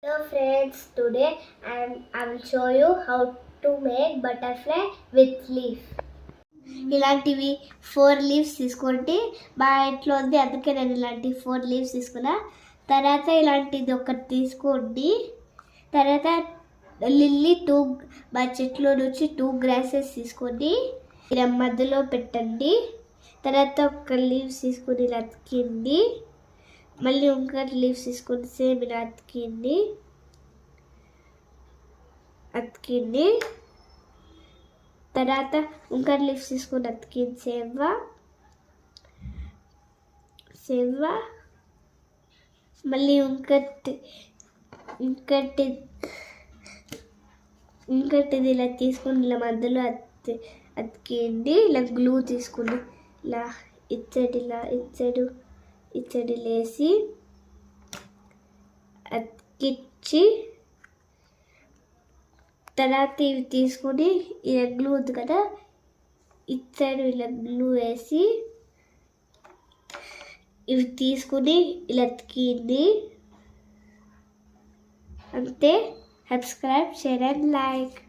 Hello friends, today I will show you how to make butterfly with leaf. ఇలాంటివి 4 leaves తీసుకోండి. మా ఇంట్లో ఉంది, అందుకే నేను ఇలాంటి 4 లీవ్స్ తీసుకున్నా. తర్వాత ఇలాంటిది ఒకటి తీసుకోండి. తర్వాత లిల్లీ మా చెట్లో నుంచి 2 గ్రాసెస్ తీసుకోండి. ఇలా మధ్యలో పెట్టండి. తర్వాత ఒక లీవ్స్ తీసుకొని ఇలా అతికింది. మళ్ళీ ఇంకొక లీవ్స్ తీసుకొని సేమ్ ఇలా అతికింది. తర్వాత ఇంకొక లీవ్స్ తీసుకొని అతికింది సేవ. మళ్ళీ ఇంకటిది ఇలా తీసుకుని ఇలా మధ్యలో అతికింది. ఇలా గ్లూ తీసుకుని ఇలా ఇచ్చడి లేసి అతికిచ్చి, తర్వాత ఇవి తీసుకొని ఇలా గ్లూ ఉంది కదా, ఇచ్చడి ఇలా గ్లూ వేసి ఇవి తీసుకుని ఇలా అతికింది. అంతే. Subscribe, share and like.